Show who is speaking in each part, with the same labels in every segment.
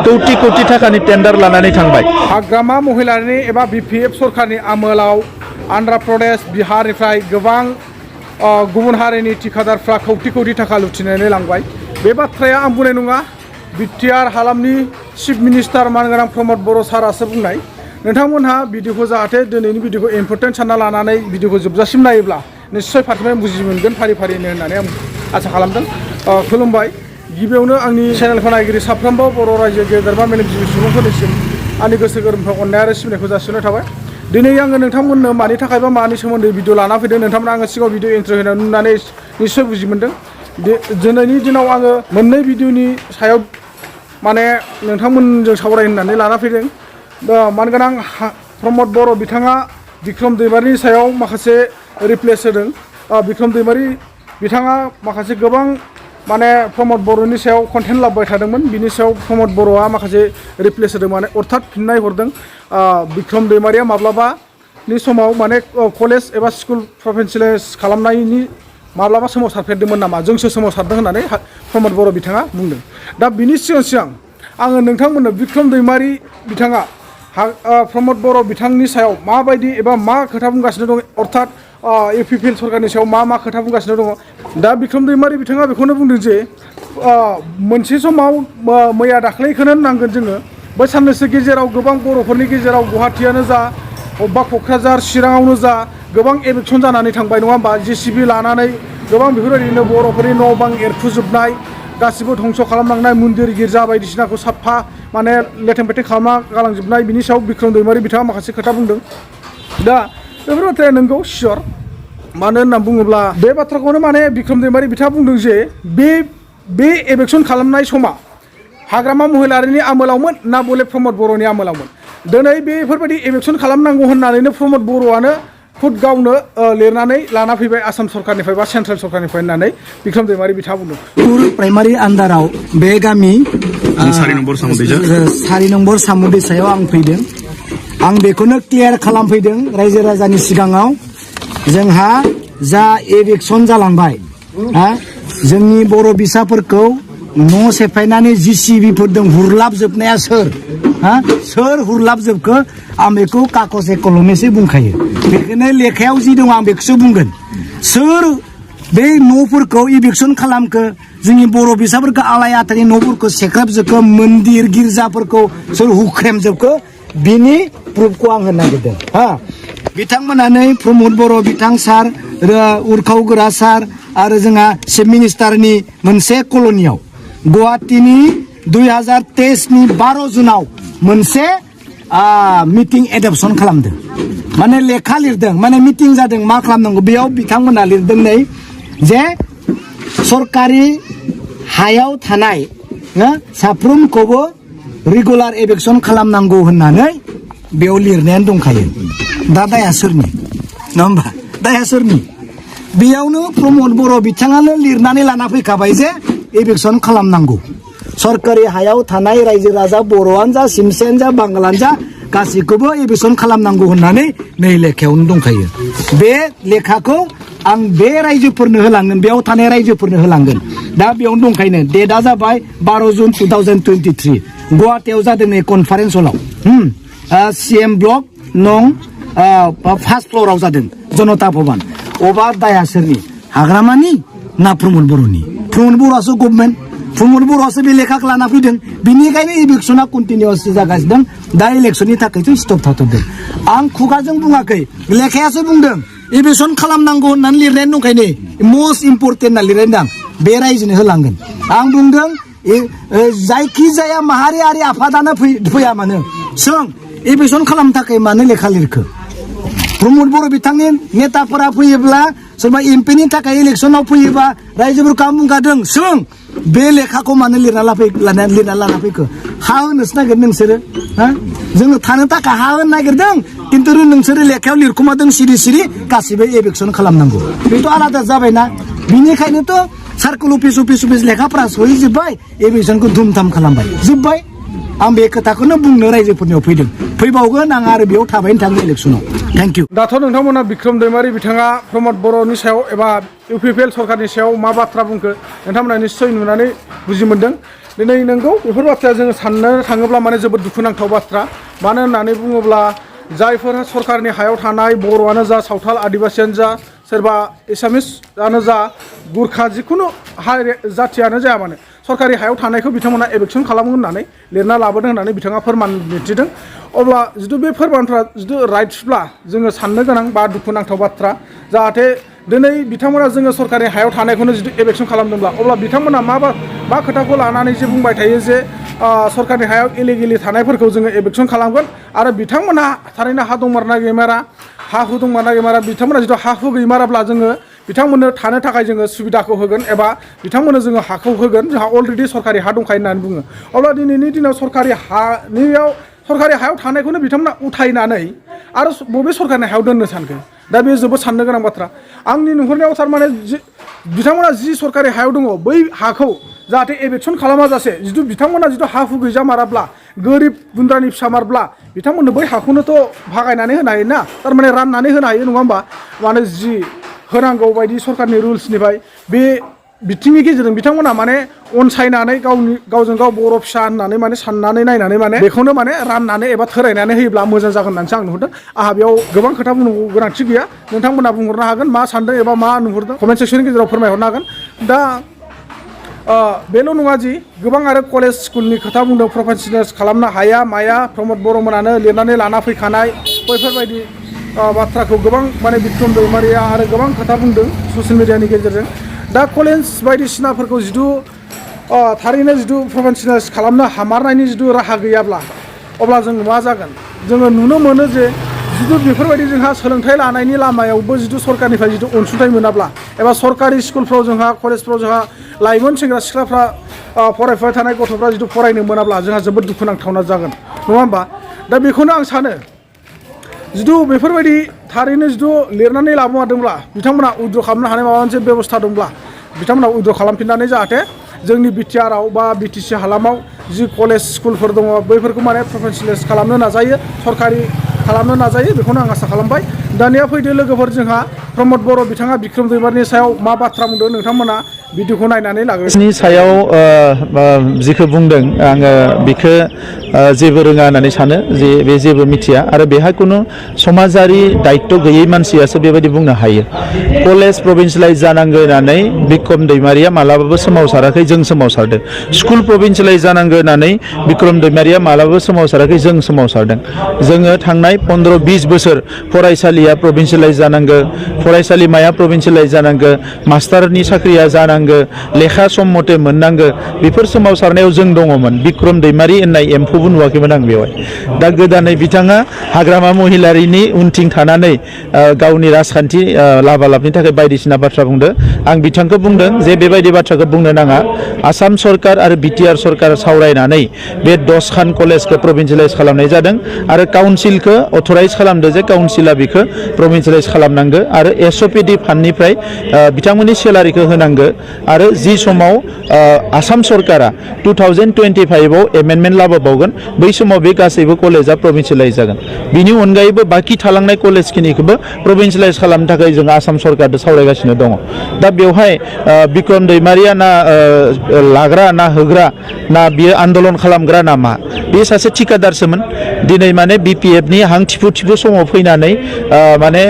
Speaker 1: कौटि कौटि थाखानि टेन्डार लानानै थांबाय
Speaker 2: हाग्रामा महिलानि एबा बिपिएफ सरकारनि आमोलाव आन्ध्र प्रदेश बिहारनिफ्राय गोबां गुबुन हारिनि ठिकादारफ्रा कौटि कौटि थाखा लुथिनानै लांबाय बे बाथ्राया आं बुंनाय नङा बिटिआर हालामनि चिफ मिनिस्टार मानगोनां प्रमद बर' सारासो बुंनाय नोंथांमोनहा भिडिअखौ जाहाथे दिनैनि भिडिअखौ इम्पर्टेन्ट सानना लानानै भिडिअखौ जोबजासिम नायोब्ला निश्चय फारसेनिफ्राय बुजि मोनगोन फारि फारिनो होननानै आं आसा खालामदों खुलुमबाय गिबियावनो आंनि चेनेलखौ नायगिरि साफ्रोमबो बर' रायजो गेदेरमा मेलेमजिबि सुबुंफोरनिसिम आंनि गोसो गोरबोनिफ्राय अननाय आरो सिबिनायखौ जासिहरनाय थाबाय दिनै आङो नोंथांमोननो मानि थाखाय बा मानि सोमोन्दै भिडिअ लाना फैदों नोंथांमोना आङो सिगाङाव भिडिअ इन्ट्र' होनाय नुनानै निश्चय बुजि मोनदों दिनैनि दिनाव आङो मोननै भिडिअनि सायाव माने नोंथांमोनजों सावराय होननानै लाना फैदों मानगोनां प्रमद बर' बिथाङा बिक्रम दैमारिनि सायाव माखासे रिप्लेस होदों बिक्रम दैमारि बिथाङा माखासे गोबां माने प्रमद बर'नि सायाव कन्टेन्ट लाबोबाय थादोंमोन बिनि सायाव प्रमद बर'आ माखासे रिप्लेस होदों माने अर्थात फिननाय हरदों बिक्रम दैमारिया माब्लाबानि समाव माने कलेज एबा स्कुल प्रफेसनेलाइज खालामनायनि माब्लाबा सोमावसारफेरदोंमोन नामा जोंसो सोमावसारदों होननानै प्रमद बर' बिथाङा बुंदों दा बिनि सिगां आङो नोंथांमोननो बिक्रम दैमारि बिथाङा प्रमद बर' बिथांनि सायाव माबायदि एबा मा खोथा बुंगासिनो दं अर्थात इउपिपिएल सरकारनि सायाव मा खोथा बुंगासिनो दङ दा बिक्रम दैमारि बिथाङा बेखौनो बुंदों जे मोनसे समाव मैया दाख्लैखौनो नांगोन जोङो बै साननैसो गेजेराव गोबां बर'फोरनि गेजेराव गुवाहाटीयानो जा अबेबा क'क्राझार चिराङावनो जा गोबां एबेक्सन जानानै थांबाय नङा होमबा जेसिबि लानानै गोबां बेफोरबायदिनो बर'फोरनि न' बां एरखुजोबनाय गासिबो धंस खालामलांनाय मन्दिर गिर्जा बायदिसिनाखौ साफा माने लेथें फेथें खालामना गालांजोबनाय बिनि सायाव बिक्रम दैमारि बिथाङा माखासे खोथा बुंदों दा बेफोर बाथ्राया नंगौ सियर मानो होनना बुङोब्ला बे बाथ्राखौनो माने बिक्रम दैमारि बिथाङा बुंदों जे बे एबेक्सन खालामनाय समा हाग्रामा महिलारिनि आमोलावमोन ना बले प्रमद बर'नि आमोलावमोन दिनै बेफोरबायदि एबेक्सन खालामनांगौ होननानैनो प्रमद बर'आनो खुद गावनो लिरनानै लाना फैबाय आसाम सरकारनिफ्राय बा सेन्ट्रेल सरकारनिफ्राय होननानै बिक्रम दैमारि बिथाङा बुंदों
Speaker 3: प्राइमारि आन्दाराव बे गामि 4 नम्बर सामुदैसायाव आं फैदों आं बेखौनो क्लियार खालामफैदों रायजो राजानि सिगाङाव जोंहा जा एबेक्सन जालांबाय जोंनि बर' बिसाफोरखौ न' सेफायनानै जिसिबिफोरजों हुरलाबजोबनाया सोर हुरलाबजोबखो आं बेखौ कागजे कलमेसो बुंखायो बेखौनो लेखायाव जि दं आं बेखौसो बुंगोन सोर बे न'फोरखौ एबेक्सन खालामखो जोंनि बर' बिसाफोरखौ आलाय आथानि न'फोरखौ सेख्राबजोबखो मन्दिर गिर्जाफोरखौ सोर हुख्रेमजोबखो बिनि प्रुफखौ आं होनो नागिरदों बिथांमोनानो प्रमद बर' बिथां सार उरखाव गोरा सार आरो जोंहा चिफ मिनिस्टारनि मोनसे कल'नियाव गुवाहाटीनि 2023 नि 12 जुनाव मोनसे मिटिं एडप्शन खालामदों माने लेखा लिरदों माने मिटिं जादों मा खालामनांगौ बेयाव बिथांमोना लिरदों नै जे सरकारि हायाव थानाय साफ्रोमखौबो रेगुलार एबेक्सन खालामनांगौ होननानै बेयाव लिरनायानो दंखायो दा दाया सोरनि नङा होमबा दाया सोरनि बेयावनो प्रमद बर' बिथाङानो लिरनानै लाना फैखाबाय जे एबेक्सन खालामनांगौ सरकारि हायाव थानाय रायजो राजा बर'आनो जा सिमसेयानो जा बांगालानो जा गासैखौबो एबेक्सन खालामनांगौ होननानै नै लेखायावनो दंखायो बे लेखाखौ आं बे रायजोफोरनो होलांगोन बेयाव थानाय रायजोफोरनो होलांगोन दा बेयावनो दंखायनो डेटआ जाबाय 12 जुन 2023 गुवाहाटीयाव जादों नै कनफारेन्स हलाव CM ब्लक नं फार्स्ट फ्ल'राव जादों जनता भवन अबा दाया सोरनि हाग्रामानि ना प्रमद बर'नि प्रमद बर'आसो गभर्नमेन्ट प्रमद बर'आसो बे लेखाखौ लाना फैदों बिनिखायनो इलेक्सना कन्टिनिउस जागासिनो दं दा इलेक्सननि थाखायसो स्टप थाथ'दों आं खुगाजों बुङाखै लेखायासो बुंदों एबेक्सन खालामनांगौ होननानै लिरनाय दंखायनो मस्ट इम्परटेन्ट होनना लिरनाय दं बे रायजोनो होलांगोन आं बुंदों जायखिजाया माहारियारि आफादानो फैया मानो सों एबेक्सन खालामनो थाखाय मानो लेखा लिरखो प्रमद बर' बिथांनि नेताफोरा फैयोब्ला सोरबा एमपिनि थाखाय इलेक्सनाव फैयोबा रायजोफोरखौ आं बुंखादों सों बे लेखाखौ मानो लिरना लाना फैखो हा होनोसो नागिरदों नोंसोरो जोङो थानो थाखाय हा होनो नागिरदों खिन्थु नोंसोरो लेखायाव लिरखुमादों सिरि गासिबो एबेक्सन खालामनांगौ बेथ' आलादा जाबायना बिनिखायनोथ' सार्कोल अफिस लेखाफोरा सहैजोब्बाय एबेक्सनखौ धुमधाम खालामबाय जोब्बाय आं बे खोथाखौनो बुंनो रायजोफोरनियाव फैबावगोन आं आरो बेयाव थाबायनो थाङो इलेक्सनाव थेंक इउ
Speaker 2: दाथ' नोंथांमोना बिक्रम दैमारि बिथाङा प्रमद बर'नि सायाव एबा इउपिपिएल सरकारनि सायाव मा बाथ्रा बुंखो नोंथांमोना निश्चय नुनानै बुजि मोनदों दिनै नंगौ बेफोर बाथ्राया जोङो साननो थाङोब्ला माने जोबोद दुखुनांथाव बाथ्रा मानो होननानै बुङोब्ला जायफोर सरकारनि हायाव थानाय बर'आनो जा सावथाल आदिबासियानो जा सोरबा एसामिसआनो जा गुरखा जिखुनु जाथियानो जाया मानो सरकारि हायाव थानायखौ बिथांमोना एभेक्सन खालामगोन होननानै लिरना लाबोदों होननानै बिथाङा फोरमान दिन्थिदों अब्ला जिथु बे फोरमानफ्रा जिथु राइट्सब्ला जोङो साननो गोनां बा दुखुनांथाव बाथ्रा जाहाथे दिनै बिथांमोना जोङो सरकारि हायाव थानायखौनो जिथु एभेक्सन खालामदोंब्ला अब्ला बिथांमोना मा खोथाखौ लानानै जे बुंबाय थायो जे सरकारि हायाव इलिगेलि थानायफोरखौ जोङो एभेक्सन खालामगोन आरो बिथांमोनहा थारैनो हा दंमारना गैमारा हा हु दंमारना गैमारा बिथांमोना जिथु हा हु गैमाराब्ला जोङो बिथांमोननो थानो थाखाय जोङो सुबिदाखौ होगोन एबा बिथांमोननो जोङो हाखौ होगोन जोंहा अलरेडि सरकारि हा दंखायो होननानै बुङो अब्ला दिनैनि दिनाव सरकारि हायाव थानायखौनो बिथांमोना उथायनानै आरो बबे सरकारनि हायाव दोननो सानखो दा बे जोबोद साननो गोनां बाथ्रा आंनि नुहुरनायाव थारमाने बिथांमोना जि सरकारि हायाव दङ बै हाखौ जाहाथे एभेक्सन खालामाजासे जिथु बिथांमोना जिथु हा हु गैजामाराब्ला गोरिब गुन्द्रानि फिसामारब्ला बिथांमोननो बै हाखौनोथ' भागायनानै होनो हायो ना थारमाने राननानै होनो हायो नङा होमबा माने जि होनांगौ बायदि सरकारनि रुल्सनिफ्राय बे बिथिंनि गेजेरजों बिथांमोना माने अनसायनानै गावजों गाव बर' फिसा होननानै माने साननानै नायनानै माने बेखौनो माने राननानै एबा थोरायनानै होयोब्ला मोजां जागोन होननानैसो आं नुहुरदों आंहा बेयाव गोबां खोथा बुंनांगौ गोनांथि गैया नोंथांमोना बुंहरनो हागोन मा सानदों एबा मा नुहुरदों कमेन्ट सेक्सननि गेजेराव फोरमायहरनो हागोन दा बेल' नङा जि गोबां आरो कलेज स्कुलनि खोथा बुंदों प्रफेसनेल खालामनो हाया माया प्रमद बर'मोनानो लिरनानै लाना फैखानाय बैफोरबायदि बाथ्राखौ गोबां माने बिक्रम दैमारिया आरो गोबां खोथा बुंदों ससियेल मिडियानि गेजेरजों दा कलेज बायदिसिनाफोरखौ जिथु थारैनो जिथु प्रफेसनेल खालामनो हामारनायनि जिथु राहा गैयाब्ला अब्ला जों मा जागोन जोङो नुनो मोनो जे जिथु बेफोरबायदि जोंहा सोलोंथाइ लानायनि लामायावबो जिथु सरकारनिफ्राय जिथु अनसुंथाइ मोनाब्ला एबा सरकारि स्कुलफ्राव जोंहा कलेजफ्राव जोंहा लाइमोन सेंग्रा सिख्लाफ्रा फरायफुबाय थानाय गथ'फ्रा जिथु फरायनो मोनाब्ला जोंहा जोबोद दुखुनांथावना जागोन नङा होमबा दा बेखौनो आं सानो जिथु बेफोरबायदि थारैनो जिथु लिरनानै लाबोमारदोंब्ला बिथांमोना उइद्र' खालामनो हानाय माबा मोनसे बेबस्था दंब्ला बिथांमोना उइद्र' खालामफिननानै जाहाथे जोंनि बिटिआरआव बा बिटिसि हालामाव जि कलेज स्कुलफोर दङ बैफोरखौ माने प्रफेसनेलाइज खालामनो नाजायो सरकारि खालामनो नाजायो बेखौनो आं आसा खालामबाय दानिया फैदो लोगोफोर जोंहा प्रमद बर' बिथाङा बिक्रम दैमारिनि सायाव मा बाथ्रा बुंदों नोंथांमोना भिडिअखौ नायनानै लागोन
Speaker 1: नि सायाव जिखौ बुंदों आङो बिखौ जेबो रोङा होननानै सानो जे बे जेबो मिथिया आरो बेहा खुनु समाजारि दायित्व गैयै मानसियासो बेबायदि बुंनो हायो कलेज प्रभिन्सियेलाइज जानांगौ होननानै बिक्रम दैमारिया मालाबाबो सोमावसाराखै जों सोमावसारदों स्कुल प्रभिन्सियेलाइज जानांगौ होननानै बिक्रम दैमारिया मालाबाबो सोमावसाराखै जों सोमावसारदों जोङो थांनाय 15-20 बोसोर फरायसालिया प्रभिन्सियेलाइज जानांगौ फरायसालिमाया प्रभिन्सियेलाइज जानांगौ मास्टारनि साख्रिया जानांगौ लेखा सम मथे मोननांगौ बेफोर सोमावसारनायाव जों दङमोन बिक्रम दैमारि होननाय एम्फौबो नुवाखैमोन आं बेवहाय दा गोदानै बिथाङा हाग्रामा महिलारिनि उनथिं थानानै गावनि राजखान्थि लाभालाभनि थाखाय बायदिसिना बाथ्रा बुंदों आं बिथांखौ बुंदों जे बेबायदि बाथ्राखौ बुंनो नाङा आसाम सरकार आरो बिटिआर सरकार सावरायनानै बे 10खान कलेजखौ प्रभिन्सियेलाइज खालामनाय जादों आरो काउन्सिलखौ अथराइज खालामदों जे काउन्सिला बेखौ प्रभिन्सियेलाइज खालामनांगौ आरो एसअपिडि फान्डनिफ्राय बिथांमोननि सेलारिखौ होनांगौ आरो जि समाव आसाम सरकारा 2025आव एमेन्डमेन्ट लाबोबावगोन बै समाव बे गासैबो कलेजा प्रभिन्सियेलाइज जागोन बिनि अनगायैबो बाखि थालांनाय कलेजखिनिखौबो प्रभिन्सियेलाइज खालामनो थाखाय जों आसाम सरकारजों सावरायगासिनो दङ दा बेवहाय बिक्रम दैमारिया ना लाग्रा ना होग्रा ना बियो आन्दलन खालामग्रा ना मा बे सासे ठिकादारसोमोन दिनै माने बिपिएफनि हां थिफु थिफु समाव फैनानै माने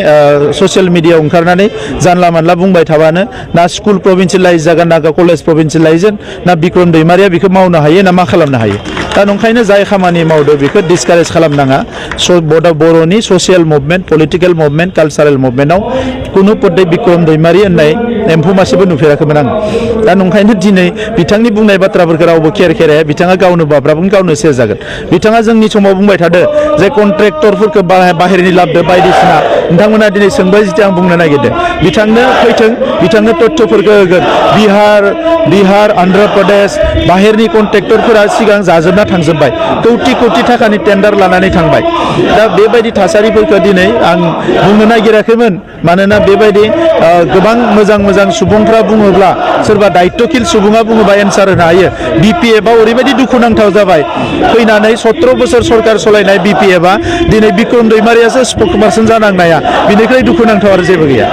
Speaker 1: ससियेल मिडियायाव ओंखारनानै जानला मानला बुंबाय थाबानो ना स्कुल प्रभिन्सियेलाइज जागोन ना कलेज प्रभिन्सियेलाइज ना बिक्रम दैमारिया बेखौ मावनो हायो ना मा खालामनो हायो दा नंखायनो जाय खामानि मावदो बेखौ डिसकारेज खालामनाङा बर'नि social movement political movement cultural मुभमेन्टआव कुनु पदे बिक्रम दैमारि होननाय एम्फौ मासेबो नुफेराखैमोन आं दा नंखायनो दिनै बिथांनि बुंनाय बाथ्राफोरखौ रावबो खेराया बिथाङा गावनो बाब्राबगोन गावनो सेर जागोन बिथाङा जोंनि समाव बुंबाय थादों जे कन्ट्रेक्टरफोरखौ बाहेरनि लाबदो बायदिसिना नोंथांमोना दिनै सोंबाय जिथु आं बुंनो नागिरदों बिथांनो फैथों बिथांनो तथ्यफोरखौ होगोन बिहार अन्ध्र प्रदेश बाहेरनि कन्ट्रेक्टरफोरा सिगां जाजोबना थांजोब्बाय कौटि थाखानि टेन्डार लानानै थांबाय दा बेबायदि थासारिफोरखौ दिनै आं बुंनो नागिराखैमोन मानोना बेबायदि गोबां मोजां सुबुंफ्रा बुङोब्ला सोरबा दायित्वशील सुबुङा बुङोबा एन्सार होनो हायो बिपिएफआव ओरैबायदि दुखुनांथाव जाबाय फैनानै 17 बोसोर सरकार सलायनाय बिपिएफआ दिनै बिक्रम दैमारियासो स्पक्सपारसन जानांनाया बिनिख्रुइ दुखुनांथाव आरो जेबो गैया